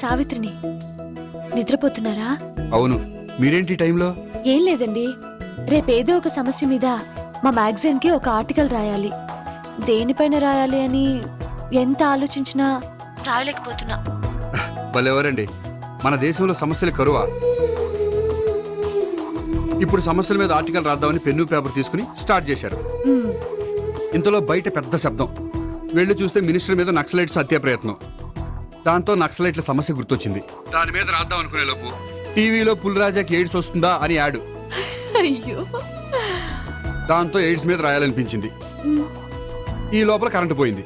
సావిత్రిని. నిద్రపోతున్నారా? అవును. మీరేంటి టైంలో? ఏం లేదండి, రేపేదో ఒక సమస్య మీద మా మ్యాగజైన్ కి ఒక ఆర్టికల్ రాయాలి. దేనిపైన రాయాలి అని ఎంత ఆలోచించినా రాయలేకపోతున్నా. భలేవరండి, మన దేశంలో సమస్యలు కరువా? ఇప్పుడు సమస్యల మీద ఆర్టికల్ రాద్దామని పెన్ను పేపర్ తీసుకుని స్టార్ట్ చేశారు. ఇంతలో బయట పెద్ద శబ్దం. వెళ్లి చూస్తే మినిస్టర్ మీద నక్సలైట్స్ హత్య ప్రయత్నం. దాంతో నక్సలైట్ల సమస్య గుర్తొచ్చింది. దాని మీద రాద్దాం అనుకునే లోపు టీవీలో పుల్రాజాకి ఎయిడ్స్ వస్తుందా అని యాడ్. అయ్యో, దాంతో ఎయిడ్స్ మీద రాయాలనిపించింది. ఈ లోపల కరెంటు పోయింది.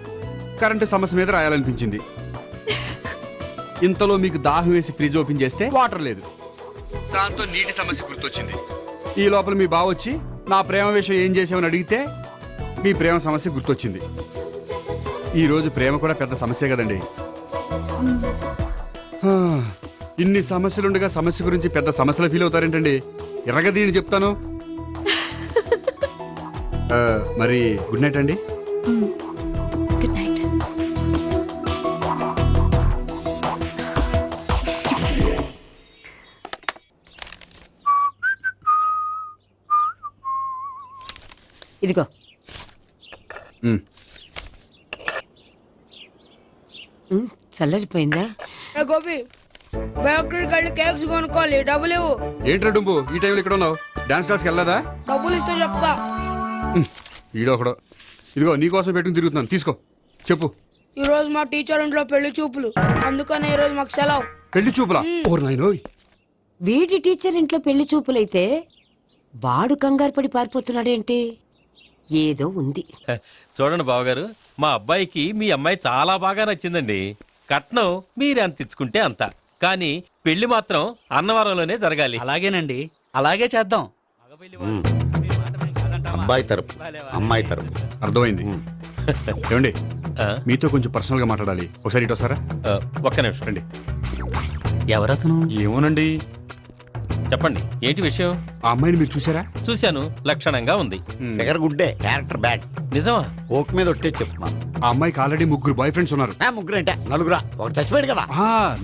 కరెంటు సమస్య మీద రాయాలనిపించింది. ఇంతలో మీకు దాహం వేసి ఫ్రిడ్జ్ ఓపెన్ చేస్తే వాటర్ లేదు. దాంతో నీటి సమస్య గుర్తొచ్చింది. ఈ లోపల మీ బావ వచ్చి నా ప్రేమ విషయం ఏం చేసామని అడిగితే మీ ప్రేమ సమస్య గుర్తొచ్చింది. ఈ రోజు ప్రేమ కూడా పెద్ద సమస్య కదండి. ఇన్ని సమస్యలుండగా సమస్య గురించి పెద్ద సమస్యలు ఫీల్ అవుతారేంటండి? ఎరగదీని చెప్తాను. మరి గుడ్ నైట్ అండి. Good night. ఇదిగో. చల్లరిపోయిందా? గోపి, బేకరీకి వెళ్ళి కేక్స్ కొనుక్కోవాలి, డబ్బులు ఇవ్వు. ఏంట్రా డుంబు ఈ టైంలో ఇక్కడ ఉన్నావు? డాన్స్ క్లాస్కి వెళ్ళదా? డబ్బులు ఇస్తే చెప్తా. ఈడొకడు. ఇదిగో నీకోసం పెట్టుకుని తిరుగుతున్నాను, తీసుకో. చెప్పు. ఈ రోజు మా టీచర్ ఇంట్లో పెళ్లి చూపులు, అందుకని ఈ రోజు మాకు సెలవు. పెళ్లి చూపులా? ఓర్ నాయనోయ్. వీడి టీచర్ ఇంట్లో పెళ్లి చూపులైతే వాడు కంగారు పడి పారిపోతున్నాడేంటి? ఏదో ఉంది. చూడండి బావగారు, మా అబ్బాయికి మీ అమ్మాయి చాలా బాగా నచ్చిందండి. కట్నం మీరు ఎంత ఇచ్చుకుంటే అంత, కానీ పెళ్లి మాత్రం అన్నవరంలోనే జరగాలి. అలాగేనండి, అలాగే చేద్దాం. అబ్బాయి తరపు అమ్మాయి తరపు. అర్థమైంది. ఏమండి, మీతో కొంచెం పర్సనల్ గా మాట్లాడాలి. ఒకసారి ఇటు వస్తారా? ఒక్క నిమిషం రండి. ఎవరతను? ఏమోనండి. చెప్పండి, ఏంటి విషయం? ఆ అమ్మాయిని మీరు చూసారా? చూశాను, లక్షణంగా ఉంది. దగ్గర గుడ్డే, క్యారెక్టర్ బ్యాడ్. నిజమా? ఓక్ మీద ఒట్టే చెప్తున్నాను. ఆ అమ్మాయికి ఆల్రెడీ 3 బాయ్ ఫ్రెండ్స్ ఉన్నారు. ముగ్గురు అంటే నలుగురా? ఒకటి చచ్చిపోయాడు కదా.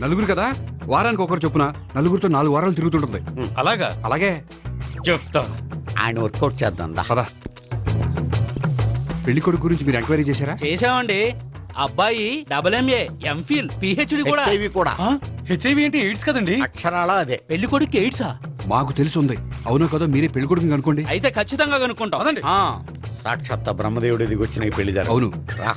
నలుగురు కదా, వారానికి ఒకరు చొప్పున నలుగురితో 4 వారాలు తిరుగుతుంటుంది. అలాగా? అలాగే చెప్తా. ఆయన వర్కౌట్ చేద్దాం. పదా. పెళ్లి కొడుకు గురించి మీరు ఎంక్వైరీ చేశారా? చేసామండి. అబ్బాయి MA, MPhil, PhD కూడా. హెచ్ఐవి కూడా. హెచ్ఐవి ఏంటి? ఎయిడ్స్ కదండి. అక్షరాల అదే. పెళ్లి కొడుకు ఎయిడ్సా? మాకు తెలిసి ఉంది. అవునో కదా, మీరే పెళ్లి కొడుకుని అనుకోండి. అయితే ఖచ్చితంగా కనుక్కుంటాం. అదండి. సాక్షాత్ బ్రహ్మదేవుడు దిగి వచ్చిన ఈ పెళ్లి జరగదు. అవును. రా.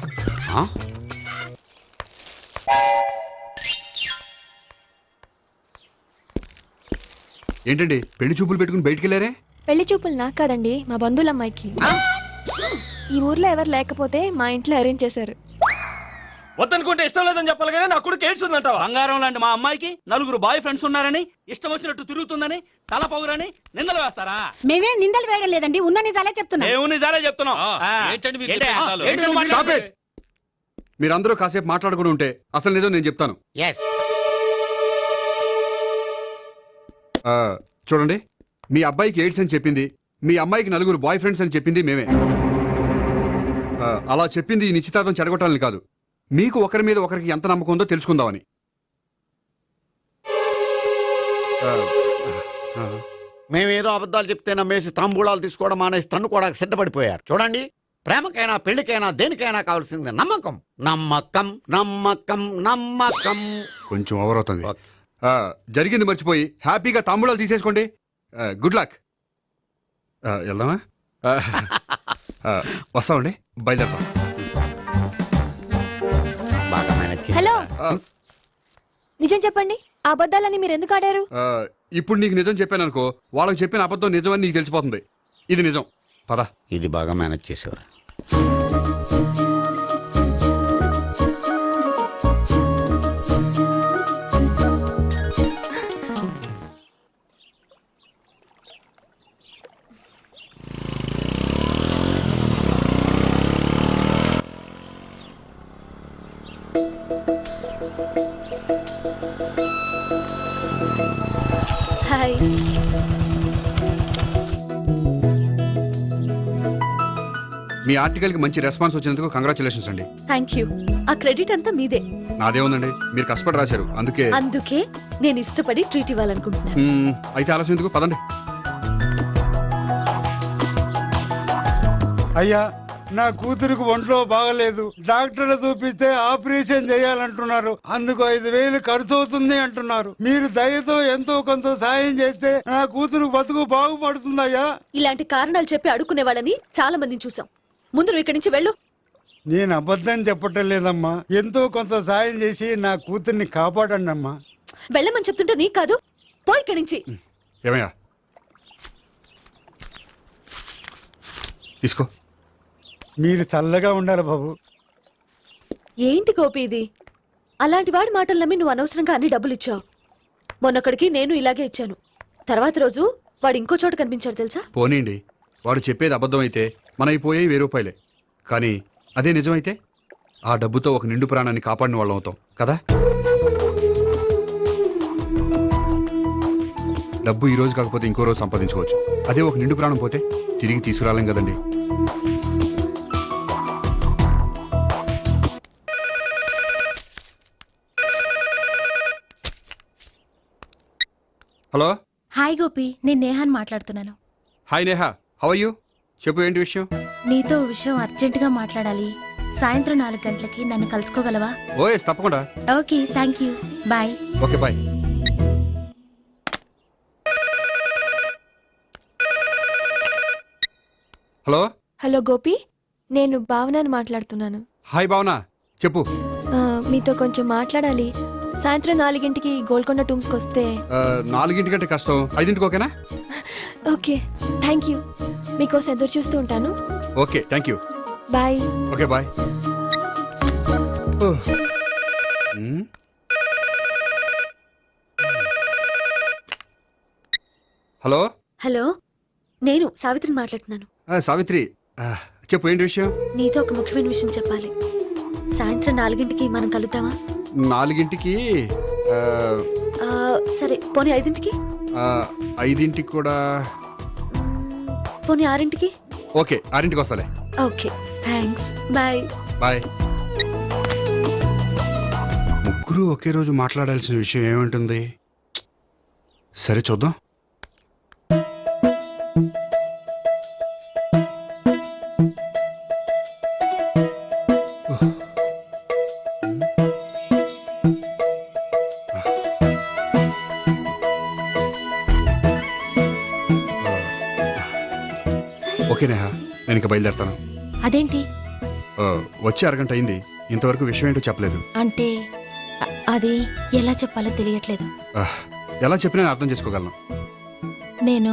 ఏంటండి పెళ్లి చూపులు పెట్టుకుని బయటికి వెళ్ళారే? పెళ్లి చూపులు నాకు కాదండి, మా బంధువుల అమ్మాయికి. ఈ ఊర్లో ఎవరు లేకపోతే మా ఇంట్లో అరేంజ్ చేశారు. వద్దనుకుంటే ఇష్టం లేదని చెప్పాలి కానీ నా కొడుకు ఎయిడ్స్ ఉందంటావా? బంగారం లాంటి మా అమ్మాయికి 4 బాయ్ ఫ్రెండ్స్ ఉన్నారని, ఇష్టం వచ్చినట్టు తిరుగుతుందని, తల పౌరని నిందలు వేస్తారా? మేమేం నిందలు వేయడం లేదండి, ఉన్న నిజాలే చెప్తున్నాం. మేము నిజాలే చెప్తున్నాం. ఏంటండి మీరు ఏంటి? చెప్పే నిజాలు? ఏంటి నువ్వు Stop మాట్లాడేది? it. మీరందరూ కాసేపు మాట్లాడుకుని ఉంటే అసలు నిజం నేను చెప్తాను. చూడండి, మీ అబ్బాయికి ఎయిడ్స్ అని చెప్పింది, మీ అమ్మాయికి 4 బాయ్ ఫ్రెండ్స్ అని చెప్పింది మేమే. అలా చెప్పింది ఈ నిశ్చితార్థం చెడగొట్టాలని కాదు, మీకు ఒకరి మీద ఒకరికి ఎంత నమ్మకం ఉందో తెలుసుకుందామని. మేమేదో అబద్ధాలు చెప్తే నమ్మేసి తాంబూలాలు తీసుకోవడం మానేసి తన్ను కూడా సిద్ధపడిపోయారు. చూడండి, ప్రేమకైనా పెళ్లికైనా దేనికైనా కావాల్సింది నమ్మకం. నమ్మకం నమ్మకం నమ్మకం. కొంచెం ఓవర్ అవుతుంది. జరిగింది మర్చిపోయి హ్యాపీగా తాంబూలాలు తీసేసుకోండి. Good luck. వెళ్దామా? వస్తామండి, బయలుదేరతాం. బాగా మేనేజ్ చేశారు. హలో, నిజం చెప్పండి, ఆ అబద్ధాలని మీరు ఎందుకు ఆడారు? ఇప్పుడు నీకు నిజం చెప్పాను అనుకో, వాళ్ళకి చెప్పిన అబద్ధం నిజమని నీకు తెలిసిపోతుంది. ఇది నిజం. పద. ఇది బాగా మేనేజ్ చేసేవారు. హాయ్. మీ ఆర్టికల్ కి మంచి రెస్పాన్స్ వచ్చినందుకు కంగ్రాచులేషన్స్ అండి. Thank you. ఆ క్రెడిట్ అంతా మీదే. నాదే ఉందండి, మీరు కష్టపడి రాశారు అందుకే. అందుకే నేను ఇష్టపడి ట్రీట్ ఇవ్వాలనుకుంటున్నాను. అయితే ఆలస్యం ఎందుకు, పదండి. అయ్యా, నా కూతురికి ఒంట్లో బాగలేదు, డాక్టర్లు చూపిస్తే ఆపరేషన్ చేయాలంటున్నారు, అందుకు 5,000 ఖర్చు అవుతుంది అంటున్నారు. మీరు దయతో ఎంతో కొంత సాయం చేస్తే నా కూతురు బతుకు బాగుపడుతుందయ్యా. ఇలాంటి కారణాలు చెప్పి అడుక్కునే వాళ్ళని చాలా మందిని చూసాం. ముందు నువ్వు ఇక్కడి నుంచి వెళ్ళు. నేను అబద్ధం చెప్పటం లేదమ్మా, ఎంతో కొంత సాయం చేసి నా కూతుర్ని కాపాడండి అమ్మా. వెళ్ళమని చెప్తుంటే నీకు కాదు, పో ఇక్కడి నుంచి. ఏమయ్యా, తీసుకో. మీరు చల్లగా ఉండాలి బాబు. ఏంటి గోపి ఇది? అలాంటి వాడి మాటలు నమ్మి నువ్వు అనవసరంగా అన్ని డబ్బులు ఇచ్చావు. మొన్నొక్కడికి నేను ఇలాగే ఇచ్చాను. తర్వాత రోజు వాడు ఇంకో చోట కనిపించాడు తెలుసా? పోనీండి, వాడు చెప్పేది అబద్ధం అయితే మనైపోయాయి 1000 రూపాయలే. కానీ అదే నిజమైతే ఆ డబ్బుతో ఒక నిండు ప్రాణాన్ని కాపాడిన వాళ్ళం అవుతాం కదా. డబ్బు ఈ రోజు కాకపోతే ఇంకో రోజు సంపాదించుకోవచ్చు. అదే ఒక నిండు ప్రాణం పోతే తిరిగి తీసుకురాలేం కదండి. హలో. హాయ్ గోపి, నేను నేహాన్ మాట్లాడుతున్నాను. Hi Neha, how are you? చెప్పు, ఏంటి విషయం? నీతో ఓ విషయం అర్జెంటుగా మాట్లాడాలి. సాయంత్రం 4 గంటలకి నన్ను కలుసుకోగలవా? ఓఎస్, తప్పకుండా. Okay, thank you, bye. Okay, bye. Hello. Hello Gopi, నేను భావనని మాట్లాడుతున్నాను. హాయ్ భావన, చెప్పు. మీతో కొంచెం మాట్లాడాలి. సాయంత్రం 4ంటికి గోల్కొండ టూమ్స్కి వస్తే. 4ంటికంటే కష్టం, 5ంటికి ఓకేనా? Okay, thank you. మీకోసం ఎదురు చూస్తూ ఉంటాను. Okay, thank you. Bye. Okay, bye. Hello. Hello, నేను సావిత్రిని మాట్లాడుతున్నాను. సావిత్రి, చెప్పు, ఏంటి విషయం? నీతో ఒక ముఖ్యమైన విషయం చెప్పాలి. సాయంత్రం 4ంటికి మనం కలుద్దామా? 4ంటికి? సరే, పోనీ 5ంటికి? 5ంటికి కూడా. పోనీ 6ంటికి? ఓకే, 6ంటికి వస్తాలే. Okay, thanks, bye. బాయ్. ముగ్గురు ఒకే రోజు మాట్లాడాల్సిన విషయం ఏముంటుంది? సరే, చూద్దాం. ఓకే నేహా, నేను ఇక బయలుదేరుతాను. అదేంటి? వచ్చి అరగంట అయింది, ఇంతవరకు విషయం ఏంటో చెప్పలేదు. అంటే అది ఎలా చెప్పాలో తెలియట్లేదు. ఎలా చెప్పినా నేను అర్థం చేసుకోగలను. నేను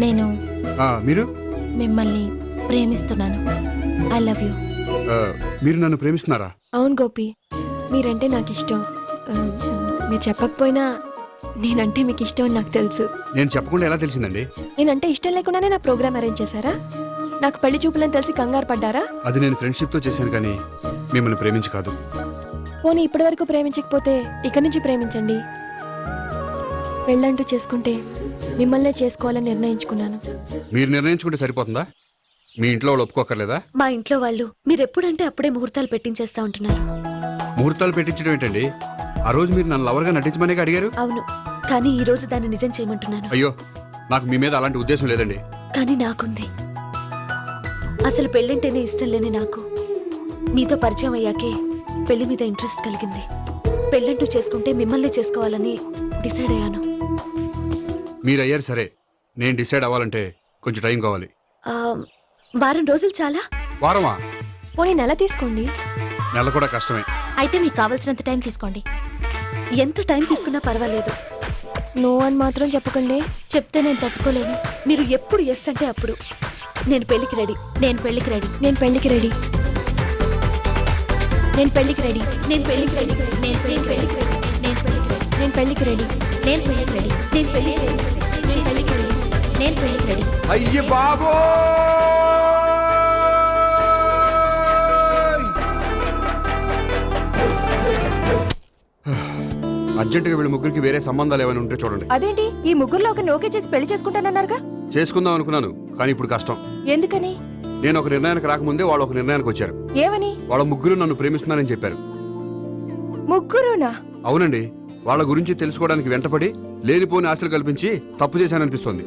నేను మీరు? మిమ్మల్ని ప్రేమిస్తున్నాను. I love you. మీరు నన్ను ప్రేమిస్తున్నారా? అవును గోపి, మీరంటే నాకు ఇష్టం. మీరు చెప్పకపోయినా నేనంటే మీకు ఇష్టం అని నాకు తెలుసు. నేను చెప్పకుండా ఎలా తెలిసిందండి? నేనంటే ఇష్టం లేకుండానే నా ప్రోగ్రామ్ అరేంజ్ చేశారా? నాకు పెళ్లి చూపులని తెలిసి కంగారు పడ్డారా? అది నేను ఫ్రెండ్షిప్ తో చేశాను, కానీ మిమ్మల్ని ప్రేమించి కాదు. పోనీ ఇప్పటి వరకు ప్రేమించకపోతే ఇక నుంచి ప్రేమించండి. పెళ్ళంటూ చేసుకుంటే మిమ్మల్నే చేసుకోవాలని నిర్ణయించుకున్నాను. మీరు నిర్ణయించుకుంటే సరిపోతుందా? మీ ఇంట్లో వాళ్ళు ఒప్పుకోకర్లేదా? మా ఇంట్లో వాళ్ళు మీరు ఎప్పుడంటే అప్పుడే ముహూర్తాలు పెట్టించేస్తా ఉంటున్నారు. ముహూర్తాలు పెట్టించడం ఏంటండి? ఆ రోజు మీరు నన్ను లవర్గా నటించమనే అడిగారు. అవును, కానీ ఈ రోజు దాన్ని నిజం చేయమంటున్నాను. అయ్యో, నాకు మీ మీద అలాంటి ఉద్దేశం లేదండి. కానీ నాకుంది. అసలు పెళ్ళంటేనే ఇష్టం లేని నాకు మీతో పరిచయం అయ్యాకే పెళ్లి మీద ఇంట్రెస్ట్ కలిగింది. పెళ్ళంటూ చేసుకుంటే మిమ్మల్ని చేసుకోవాలని డిసైడ్ అయ్యాను. మీరు అయ్యారు సరే, నేను డిసైడ్ అవ్వాలంటే కొంచెం టైం కావాలి. వారం రోజులు చాలా? వారమా? పోనీ నెల తీసుకోండి. నెల కూడా కష్టమే. అయితే మీకు కావాల్సినంత టైం తీసుకోండి. ఎంత టైం తీసుకున్నా పర్వాలేదు. నో అని మాత్రం చెప్పకండి. చెప్తే నేను తట్టుకోలేను. మీరు ఎప్పుడు ఎస్ అంటే అప్పుడు. నేను పెళ్లికి రెడీ. నేను పెళ్లికి రెడీ. నేను పెళ్లికి రెడీ. నేను పెళ్లికి రెడీ. నేను పెళ్లికి రెడీ. నేను పెళ్లికి రెడీ. నేను పెళ్లికి రెడీ. నేను పెళ్లికి రెడీ. నేను పెళ్లికి రెడీ. నేను పెళ్లికి రెడీ. నేను పెళ్లికి రెడీ. నేను పెళ్లికి రెడీ. అయ్య బాబో, అర్జెంటుగా వీళ్ళ ముగ్గురికి వేరే సంబంధాలు ఏమైనా ఉంటే చూడండి. అదేంటి, ఈ ముగ్గురులో ఒక ఓకే చేసి పెళ్లి చేసుకుంటానన్నారుగా? చేసుకుందాం అనుకున్నాను, కానీ ఇప్పుడు కష్టం. ఎందుకని? నేను ఒక నిర్ణయానికి రాకముందే వాళ్ళు ఒక నిర్ణయానికి వచ్చారు. ఏమని? వాళ్ళ ముగ్గురు నన్ను ప్రేమిస్తున్నారని చెప్పారు. ముగ్గురునా? అవునండి, వాళ్ళ గురించి తెలుసుకోవడానికి వెంటపడి లేనిపోని ఆశలు కల్పించి తప్పు చేశాననిపిస్తోంది.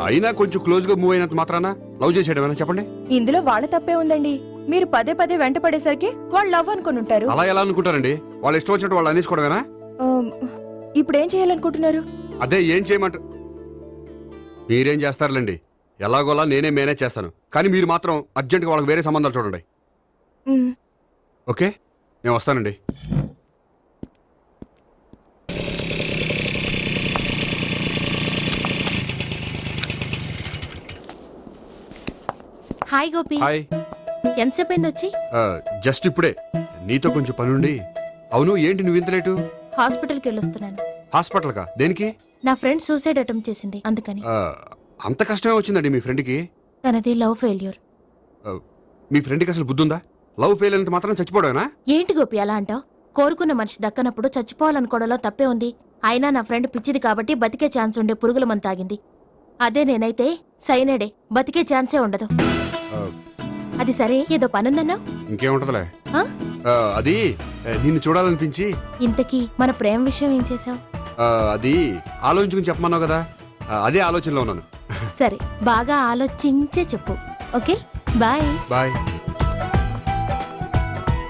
అయినా కొంచెం క్లోజ్ గా మూవ్ అయినంత మాత్రాన లవ్ చేసేయడమేనా చెప్పండి? ఇందులో వాళ్ళ తప్పే ఉందండి. మీరు పదే పదే వెంట పడేసరికి వాళ్ళు లవ్ అనుకుని ఉంటారు. అలా ఎలా అనుకుంటారండి? వాళ్ళు ఇష్టం వచ్చినట్టు వాళ్ళు అనేసుకోవడమేనా? ఇప్పుడు ఏం చేయాలనుకుంటున్నారు? అదే ఏం చేయమంటారు? మీరేం చేస్తారులేండి, ఎలాగోలా నేనే మేనేజ్ చేస్తాను. కానీ మీరు మాత్రం అర్జెంట్గా వాళ్ళకి వేరే సంబంధాలు చూడండి. ఓకే, నేను వస్తానండి. Hi Gopi, hi. ఎంతసేపు అయింది వచ్చి? జస్ట్ ఇప్పుడే. నీతో కొంచెం పనుండి. అవును, ఏంటి నువ్వు ఇంత లేటు? హాస్పిటల్కి వెళ్ళొస్తున్నాను. హాస్పిటల్కా? దేనికి? నా ఫ్రెండ్ సూసైడ్ అటెంప్ట్ చేసింది, అందుకని. అంత కష్టమే వచ్చిందండి మీ ఫ్రెండ్కి? తనది లవ్ ఫెయిల్యూర్. మీ ఫ్రెండ్కి అసలు బుద్ధుందా? లవ్ ఫెయిల్ అయినంత మాత్రం చచ్చిపోవడమేనా? ఏంటి గోపి అలా అంటావు? కోరుకున్న మనిషి దక్కనప్పుడు చచ్చిపోవాలనుకోవడంలో తప్పే ఉంది. అయినా నా ఫ్రెండ్ పిచ్చిది కాబట్టి బతికే ఛాన్స్ ఉండే పురుగుల మందు తాగింది. అదే నేనైతే సైనడే, బతికే ఛాన్సే ఉండదు. అది సరే, ఏదో పనుందన్నావు. ఇంకేముంటదిలే. అది నిన్ను చూడాలనిపించి. ఇంతకీ మన ప్రేమ విషయం ఏం చేసావు? అది ఆలోచించుకుని చెప్పమన్నావు కదా, అదే ఆలోచనలో ఉన్నాను. సరే, బాగా ఆలోచించే చెప్పు. Okay, bye. బాయ్.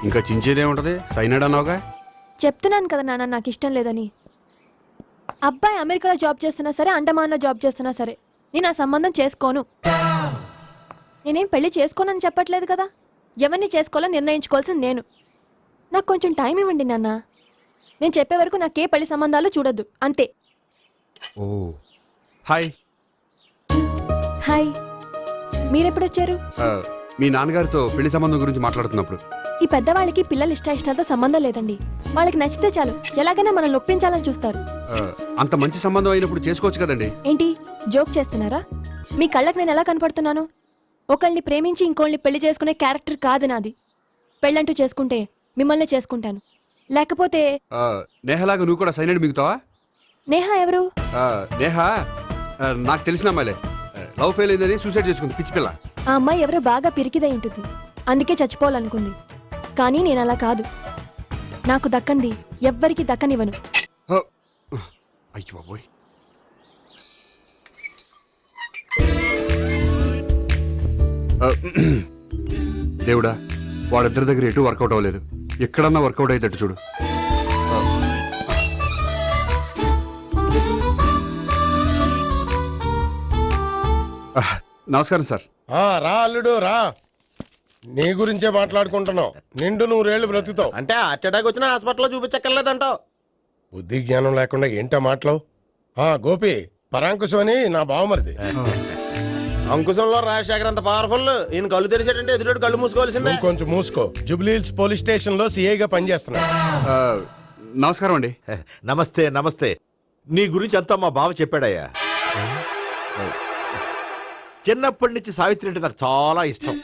ఇంకా చించేదే ఉంటది, సైనాడ్ అన్నావుగా. చెప్తున్నాను కదా నాన్న, నాకు ఇష్టం లేదని. అబ్బాయి అమెరికాలో జాబ్ చేస్తున్నా సరే, అండమాన్లో జాబ్ చేస్తున్నా సరే, నేను ఆ సంబంధం చేసుకోను. నేనేం పెళ్లి చేసుకోనని చెప్పట్లేదు కదా. ఎవరిని చేసుకోవాలో నిర్ణయించుకోవాల్సింది నేను. నాకు కొంచెం టైం ఇవ్వండి నాన్న. నేను చెప్పే వరకు నాకే పెళ్లి సంబంధాలు చూడొద్దు, అంతే. ఓ హాయ్. హాయ్, మీరెప్పుడొచ్చారు? మీ నాన్నగారితో పెళ్లి సంబంధం గురించి మాట్లాడుతున్నప్పుడు. ఈ పెద్దవాళ్ళకి పిల్లల ఇష్టాలతో సంబంధం లేదండి. వాళ్ళకి నచ్చితే చాలు, ఎలాగైనా మనల్ని ఒప్పించాలని చూస్తారు. అంత మంచి సంబంధం అయినప్పుడు చేసుకోవచ్చు కదండి. ఏంటి జోక్ చేస్తున్నారా? మీ కళ్ళకి నేను ఎలా కనపడుతున్నాను? ఒకళ్ళని ప్రేమించి ఇంకోళ్ళని పెళ్లి చేసుకునే క్యారెక్టర్ కాదు నాది. పెళ్ళంటూ చేసుకుంటే మిమ్మల్ని చేసుకుంటాను, లేకపోతే. నేహలాగా నువ్వు కూడా సైనడ్ మిగుతావా? నేహా ఎవరు? నేహ నాకు తెలిసిన అమ్మాయిలే. లవ్ ఫెయిల్ అయిందని సూసైడ్ చేసుకుంది, పిచ్చి పిల్ల. ఆ అమ్మాయి ఎవరో బాగా పిరికిదై ఉంటుంది, అందుకే చచ్చిపోవాలనుకుంది. కానీ నేను అలా కాదు. నాకు దక్కంది ఎవ్వరికి దక్కనివ్వను. అయ్యో బాబోయ్. దేవుడా, వాళ్ళిద్దరి దగ్గర ఎటు వర్కౌట్ అవ్వలేదు. ఎక్కడన్నా వర్కౌట్ అయ్యేటట్టు చూడు. నమస్కారం సార్. రా అల్లుడు రా. నీ గురించే మాట్లాడుకుంటున్నావు. నిండు 100 ఏళ్ళు బ్రతుకుతావు అంటే హార్ట్ అటాక్ వచ్చిన హాస్పిటల్లో చూపించక్కర్లేదంటావు. బుద్ధి జ్ఞానం లేకుండా ఏంటో మాటలు. గోపి, పరాంకుశం అని నా బావమరిది. అంకుశంలో రాజశేఖర్ అంత పవర్ఫుల్. ఈయన కళ్ళు తెరిచాడంటే ఎదురు కళ్ళు మూసుకోవాల్సిందే. కొంచెం మూసుకో. జూబ్లీహిల్స్ పోలీస్ స్టేషన్ లో సిఐగా పనిచేస్తున్నా. నమస్కారం అండి. నమస్తే నమస్తే. నీ గురించి అంతా మా బావ చెప్పాడయ్యా. చిన్నప్పటి నుంచి సావిత్రి అంటే నాకు చాలా ఇష్టం.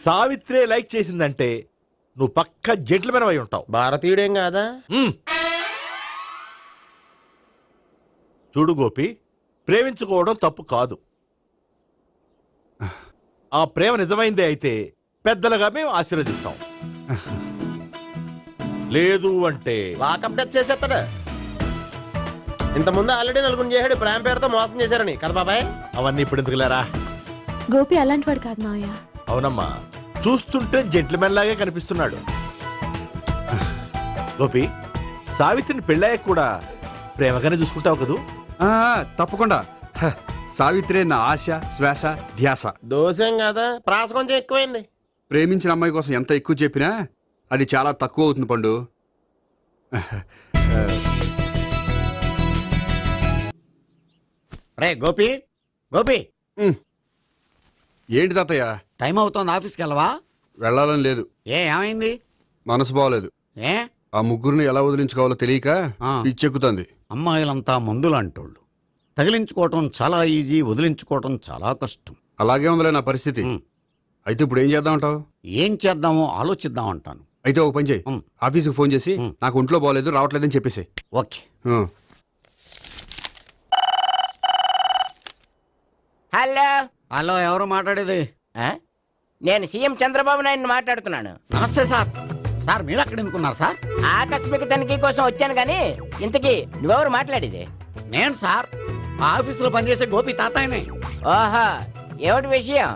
సావిత్రి లైక్ చేసిందంటే నువ్వు పక్క జెంట్లమెన్ అయి ఉంటావు. భారతీయుడేం కాదా? చూడు గోపి, ప్రేమించుకోవడం తప్పు కాదు. ఆ ప్రేమ నిజమైందే అయితే పెద్దలుగా మేము ఆశీర్వదిస్తాం. లేదు అంటే వాకప్ డెత్ చేసేస్తాడు. ఇంతకుముందు ఆల్రెడీ నలుగురు చేశాడు ప్రేమ పేరుతో మోసం చేశారని కదా బాబాయ్. అవన్నీ ఇప్పుడు ఎందుకులేరా. గోపి అలాంటి వాడు కాదు మావయ్య. అవునమ్మా, చూస్తుంటే జెంట్లమెన్ లాగే కనిపిస్తున్నాడు. గోపి, సావిత్రిని పెళ్ళాక కూడా ప్రేమగానే చూసుకుంటావు కదూ? తప్పకుండా. సావిత్రి నా ఆశ, శ్వాస, ధ్యాస. దోషం కదా, ప్రాస కొంచెం ఎక్కువైంది. ప్రేమించిన అమ్మాయి కోసం ఎంత ఎక్కువ చెప్పినా అది చాలా తక్కువ అవుతుంది పండు. రే గోపి, గోపి. ఏంటి తాతయ్య? టైం అవుతోంది, ఆఫీస్కి వెళ్ళవా? వెళ్ళాలని లేదు. ఏమైంది? మనసు బాగోలేదు. ఆ ముగ్గురిని ఎలా వదిలించుకోవాలో తెలియక పిచ్చెక్కుతుంది. అమ్మాయిలంతా మందులంటోళ్ళు. తగిలించుకోవటం చాలా ఈజీ, వదిలించుకోవటం చాలా కష్టం. అలాగే ఉందిలే నా పరిస్థితి. అయితే ఇప్పుడు ఏం చేద్దామంటావు? ఏం చేద్దామో ఆలోచిద్దామంటాను. అయితే ఒక పని చేయి, ఆఫీస్కి ఫోన్ చేసి నాకు ఒంట్లో బాగోలేదు రావట్లేదని చెప్పేసి. ఓకే. హలో హలో, ఎవరు మాట్లాడేది? నేను సీఎం చంద్రబాబు నాయుడు మాట్లాడుతున్నాను. నమస్తే సార్. సార్ మీరు అక్కడ ఎందుకున్నారు సార్? ఆకస్మిక తనిఖీ కోసం వచ్చాను కానీ ఇంతకీ నువ్వెవరు మాట్లాడేది? నేను సార్ ఆ ఆఫీసులో పనిచేసే గోపి తాతాయనే. ఓహో, ఏమిటి విషయం?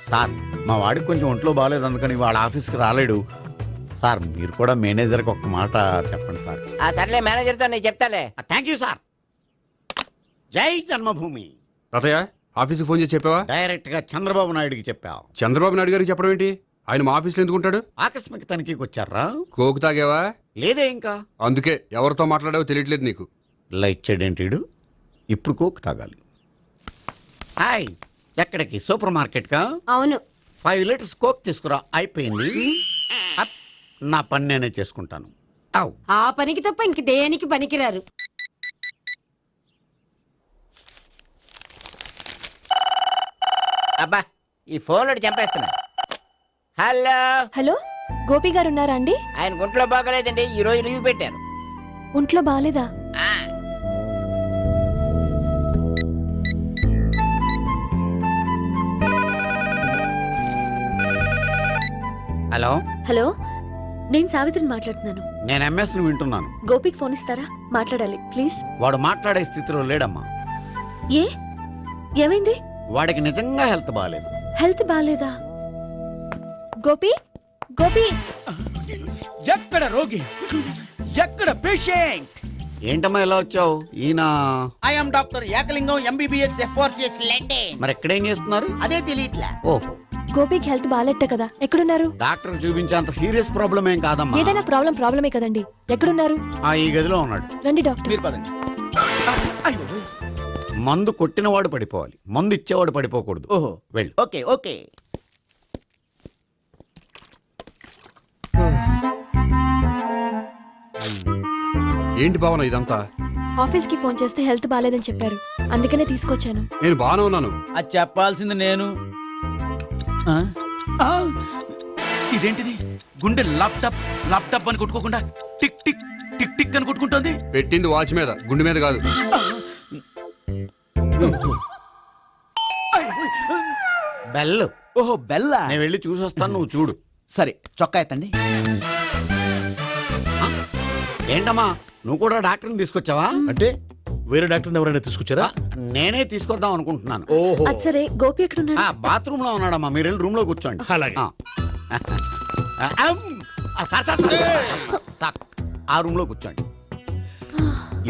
సార్ మా వాడికి కొంచెం ఒంట్లో బాగాలేదు, అందుకని వాళ్ళ ఆఫీస్కి రాలేడు సార్. మీరు కూడా మేనేజర్కి ఒక మాట చెప్పండి సార్. ఆ సర్లే, మేనేజర్తో నేను చెప్తాలే. Thank you sir. జై జన్మభూమి. తాతయ్య ఆఫీస్కి ఫోన్ చేసి చెప్పావా? డైరెక్ట్ గా చంద్రబాబు నాయుడుకి చెప్పావు. చంద్రబాబు నాయుడు గారికి చెప్పడం ఏంటి? ఆయన మా ఆఫీస్లో ఎందుకుంటాడు? ఆకస్మిక తనిఖీకి వచ్చారా? కోకు తాగావా? లేదే ఇంకా. అందుకే ఎవరితో మాట్లాడావో తెలియట్లేదు నీకు. లైట్ చేయడేంటిడు? ఇప్పుడు కోక్ తాగాలి. హాయ్, ఎక్కడికి? సూపర్ మార్కెట్ కా? అవును. 5 లీటర్స్ కోక్ తీసుకురా. అయిపోయింది. అప్, నా పని నేనే చేసుకుంటాను. అవ్. ఆ పనికి తప్ప ఇంక దేనికి పనికిరారు. అబ్బా, ఈ ఫోన్లో చంపేస్తున్నా. హలో హలో, గోపి గారు ఉన్నారా అండి? ఆయన గుంట్లో బాగలేదండి, ఈ రోజు లీవ్ పెట్టారు. ఒంట్లో బాగాలేదా? హలో హలో, నేను సావిత్రిని మాట్లాడుతున్నాను. నేను ఎంఎస్ ను వింటున్నాను. గోపికి ఫోన్ ఇస్తారా? మాట్లాడాలి ప్లీజ్. వాడు మాట్లాడే స్థితిలో లేడమ్మా. ఏ ఏమైంది? వాడికి నిజంగా హెల్త్ బాగాలేదు. హెల్త్ బాగాలేదా? గోపి, గోపి, ఎక్కడ రోగి, ఎక్కడ పేషెంట్? ఏంటమ్మా ఇలా వచ్చావు? ఈయన I'm doctor Ekalingam, MBBS, FRCS London. మరి ఎక్కడేం చేస్తున్నారు? అదే తెలియట్లా. ఓహో, గోపికి హెల్త్ బాగాలెట్టే కదా, ఎక్కడున్నారు? డాక్టర్ చూపించేంత సీరియస్ ప్రాబ్లం ఏం కాదమ్మా. ఏదైనా ప్రాబ్లమే కదండి. ఎక్కడున్నారు? ఈ గదిలో ఉన్నాడు. రండి డాక్టర్. మీరు పదండి. మందు కొట్టినవాడు పడిపోవాలి, మందు ఇచ్చేవాడు పడిపోకూడదు. ఓహో, వెళ్ళు. Okay okay. ఏంటి భావన ఇదంతా? ఆఫీస్ కి ఫోన్ చేస్తే హెల్త్ బాగాలేదని చెప్పారు, అందుకనే తీసుకొచ్చాను. నేను బాగానే ఉన్నాను. అది చెప్పాల్సింది నేను. ఆ? ఆ! ఇదేంటిది? గుండె ల్యాప్టాప్ ల్యాప్టాప్ అని కొట్టుకోకుండా టిక్ టిక్ టిక్ టిక్ అని కొట్టుకుంటోంది. పెట్టింది వాచ్ మీద, గుండె మీద కాదు. బెల్. ఓహో, బెల్లా. నేను వెళ్ళి చూసొస్తాను, నువ్వు చూడు. సరే, చొక్కా ఎత్తండి. ఏంటమ్మా, నువ్వు కూడా డాక్టర్ని తీసుకొచ్చావా? అంటే వేరే డాక్టర్ని ఎవరైనా తీసుకొచ్చారా? నేనే తీసుకొద్దాం అనుకుంటున్నాను. ఓహో, అది సరే, గోపి ఎక్కడున్నాడు? బాత్రూమ్ లో ఉన్నాడమ్మా, మీరు వెళ్ళి రూమ్ లో కూర్చోండి. అలాగే. సార్, ఆ రూమ్ లో కూర్చోండి.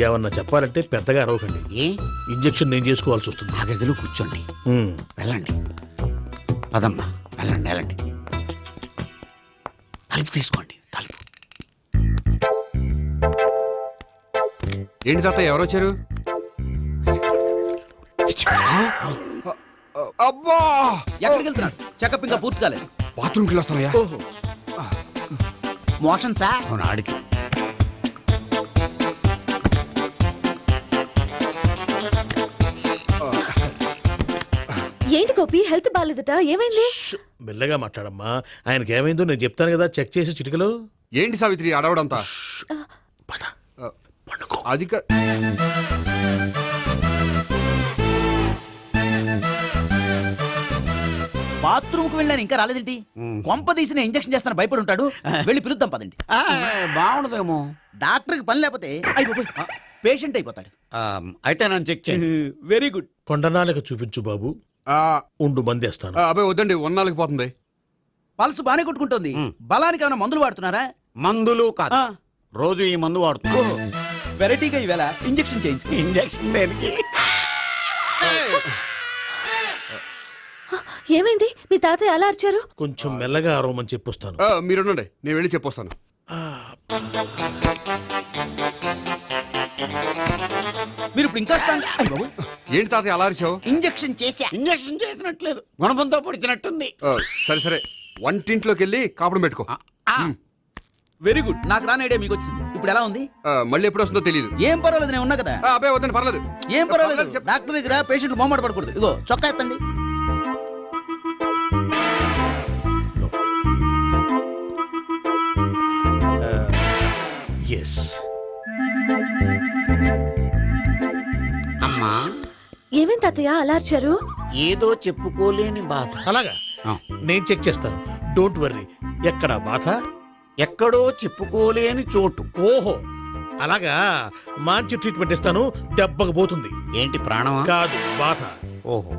ఏమన్నా చెప్పాలంటే పెద్దగా అరవకండి. ఏ ఇంజెక్షన్ నేను చేసుకోవాల్సి వస్తుంది. ఆ గదిలో కూర్చోండి. వెళ్ళండి, పదమ్మా, వెళ్ళండి వెళ్ళండి. తలుపు తీసుకోండి, తలుపు. ఏంటి తాత, ఎవరు వచ్చారు? అబ్బా, ఎక్కడికి వెళ్తున్నాడు? చెకప్ ఇంకా పూర్తి కాలేదు. బాత్రూమ్కి వెళ్ళొస్తానయ్యా. ఓహో, మోషన్ సార్. అవును, ఆడికి. ఏంటి గోపి, హెల్త్ బాగాలేదట, ఏమైంది? మెల్లగా మాట్లాడమ్మా. ఆయనకి ఏమైందో నేను చెప్తాను కదా, చెక్ చేసి చిటికలో. ఏంటి సావిత్రి అడవడంతా? అది బాత్రూమ్ కు వెళ్ళాను, ఇంకా రాలేదేంటి? కొంప తీసిన ఇంజక్షన్ చేస్తాను భయపడి ఉంటాడు. వెళ్ళి పిలుద్దాం పదండి. బాగుండదేమో. డాక్టర్ కి పని లేకపోతే పేషెంట్ అయిపోతాడు. అయితే నన్ను చెక్ చేయండి. Very good. కొండనాలకు చూపించు బాబు. ఉండు, మందేస్తాను. అబ్బాయి వద్దండి, ఉన్నాళ్ళకి పోతుంది. పల్స్ బానే కొట్టుకుంటుంది. బలానికి ఏమైనా మందులు వాడుతున్నారా? మందులు కాదు, రోజు ఈ మందు వాడుతున్నా. వెరైటీగా ఈవేళ ఇంజక్షన్ చేయించు. ఇంజక్షన్ దేనికి? ఏమైంది? మీ తాతయ్య ఎలా అరిచారు? కొంచెం మెల్లగా అరవమని చెప్పొస్తాను. మీరుండండి, నేను వెళ్ళి చెప్పొస్తాను. మీరు ఇప్పుడు ఇంకా ఏంటి తాతయ్య అలా అరిచావు? ఇంజక్షన్ చేసా. ఇంజక్షన్ చేసినట్లేదు, గుణపంతో పొడిచినట్టుంది. సరే సరే, వంటింట్లోకి వెళ్ళి కాపురం పెట్టుకో. Very good. నాకు రాని ఐడియా మీకు వచ్చింది. ఇప్పుడు ఎలా ఉంది? మళ్ళీ ఎప్పుడు వస్తుందో తెలియదు. ఏం పర్వాలేదు, నేను ఉన్నా కదా. అబ్బాయి వద్దండి, పర్లేదు. ఏం పర్వాలేదు. డాక్టర్ దగ్గర పేషెంట్లు మొహమాట పడకూడదు. ఇగో చొక్కా ఎత్తండి. అమ్మా, ఏమేం తాతయ్య అలా అరిచారు? ఏదో చెప్పుకోలేని బాధ. అలాగా, నేను చెక్ చేస్తాను. Don't worry. ఎక్కడ బాధ? ఎక్కడో చెప్పుకోలేని చోటు. ఓహో అలాగా, మంచి ట్రీట్మెంట్ ఇస్తాను, దెబ్బకు పోతుంది. ఏంటి ప్రాణమా? కాదు, బాధ. ఓహో,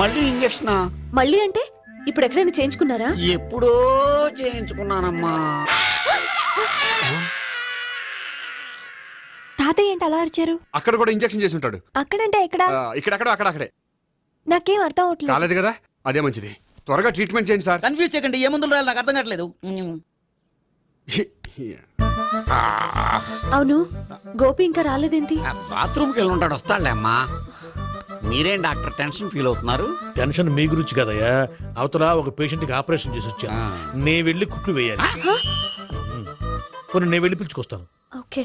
మళ్ళీ ఇంజక్షనా? మళ్ళీ అంటే ఇప్పుడు ఎక్కడైనా చేయించుకున్నారా? ఎప్పుడో చేయించుకున్నానమ్మా. తాతయ్య ఏంటి అలా అరిచారు? అక్కడ కూడా ఇంజెక్షన్ చేసి ఉంటాడు. అక్కడంటే ఎక్కడ? ఇక్కడక్కడ అక్కడక్కడే. నాకేం అర్థం అవట్లేదు. కాలేదు కదా, అదే మంచిది. త్వరగా ట్రీట్మెంట్ చేయండి సార్. కన్ఫ్యూజ్ చేయకండి, ఏ మందులు రాయాలి నాకు అర్థం కావట్లేదు. అవును, గోపి ఇంకా రాలేదేంటి? బాత్రూమ్కి వెళ్ళి ఉంటాడు, వస్తాడులే అమ్మా. మీరేం డాక్టర్ టెన్షన్ ఫీల్ అవుతున్నారు? టెన్షన్ మీ గురించి కదయ్యా, అవతల ఒక పేషెంట్ కి ఆపరేషన్ చేసి వచ్చాను. నేను వెళ్ళి కుట్లు వేయాలి. కొన్ని నేను వెళ్ళి పిలుచుకొస్తాను. ఓకే,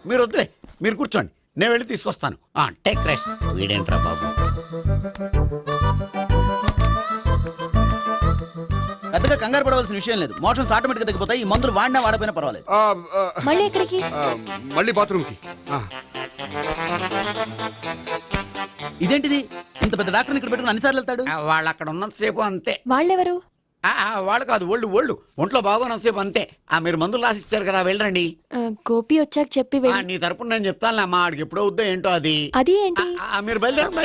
మీరు వద్దులే, మీరు కూర్చోండి, నేను వెళ్ళి తీసుకొస్తాను. Take rest. వీడేంట్రా బాబు. పెద్దగా కంగారు పడవలసిన విషయం లేదు, మోషన్స్ ఆటోమేటిక్ గా తగ్గిపోతాయి. ఈ మందులు వాడినా వాడపోయినా పర్వాలేదు. మళ్ళీ ఎక్కడికి? మళ్ళీ బాత్రూమ్కి. ఇదేంటిది, ఇంత పెద్ద డాక్టర్ ఇక్కడ పెట్టుకుని అన్నిసార్లు వెళ్తాడు? వాళ్ళు అక్కడ ఉన్నంతసేపు అంతే. వాళ్ళెవరు? వాళ్ళు కాదు, ఒళ్ళు ఒంట్లో బాగోనంతసేపు అంతే. మీరు మందులు రాసి ఇచ్చారు కదా, వెళ్ళండి. గోపి వచ్చాక చెప్పి నీ తరపున నేను చెప్తానులే అమ్మా, ఆడికి ఎప్పుడో వద్దో ఏంటో అది. అది ఏంటి? మీరు బయలుదేరండి.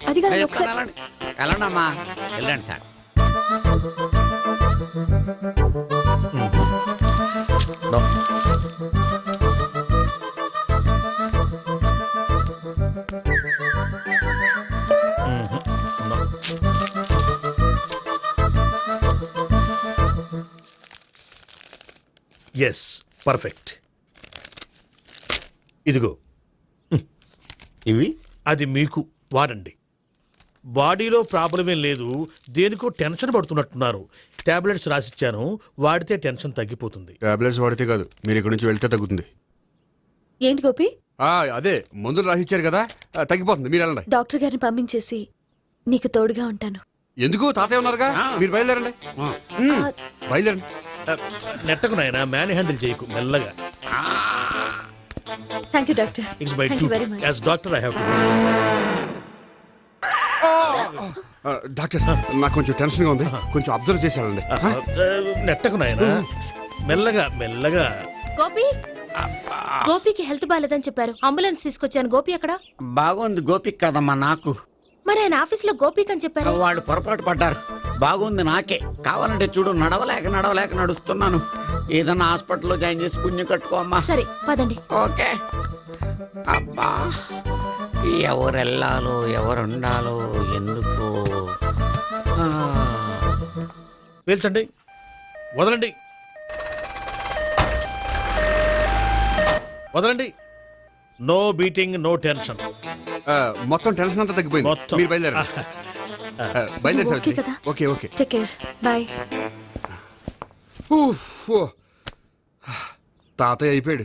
అది కాదు, నేను ఒకసారి- చెప్తాను, వెళ్ళండి అమ్మా, వెళ్ళండి సార్. Yes, perfect. ఇదిగో ఇవి అది మీకు వాడండి. బాడీలో ప్రాబ్లం ఏం లేదు, దేనికో టెన్షన్ పడుతున్నట్టున్నారు. టాబ్లెట్స్ రాసిచ్చాను, వాడితే టెన్షన్ తగ్గిపోతుంది. టాబ్లెట్స్ వాడితే కాదు, మీరు ఇక్కడి నుంచి వెళ్తే తగ్గుతుంది. ఏంటి గోపి? అదే మందులు రాసిచ్చారు కదా, తగ్గిపోతుంది. మీరు వెళ్ళండి. డాక్టర్ గారిని పంపించేసి నీకు తోడుగా ఉంటాను. ఎందుకు, తాతయ్య ఉన్నారుగా, మీరు బయలుదేరండి. బయలుదేరండి. నెట్టకు నాయన, మ్యాన్ హ్యాండిల్ చేయకు, మెల్లగా. Thank you doctor. It's my thank you very much. As doctor I have to. Doctor, నాకు కొంచెం టెన్షన్ గా ఉంది, కొంచెం అబ్జర్వ్ చేసేయాలండి. నెట్టకు నాయన, మెల్లగా మెల్లగా. గోపి, గోపికి హెల్త్ బాగాలేదని చెప్పారు, అంబులెన్స్ తీసుకొచ్చాను. గోపి ఎక్కడ? బాగుంది గోపిక్ కదమ్మా, నాకు. మరి ఆయన ఆఫీస్ లో గోపిక్ అని చెప్పారు. వాళ్ళు పొరపాటు పడ్డారు. బాగుంది నాకే. కావాలంటే చూడు, నడవలేక నడుస్తున్నాను. ఏదన్నా హాస్పిటల్లో జాయిన్ చేసి పుణ్యం కట్టుకోమ్మా. సరే పదండి. ఓకే. అబ్బా, ఎవరు వెళ్ళాలో ఎవరుండాలో ఎందుకు. పేల్చండి, వదలండి, వదలండి. No beating, no tension. మొత్తం టెన్షన్ అంతా తగ్గిపోయింది. మొత్తం. మీరు బయలుదేరండి. బయలుదేరి ఓకే కదా? Okay okay. Take care, bye. తాతయ్య అయిపోయాడు.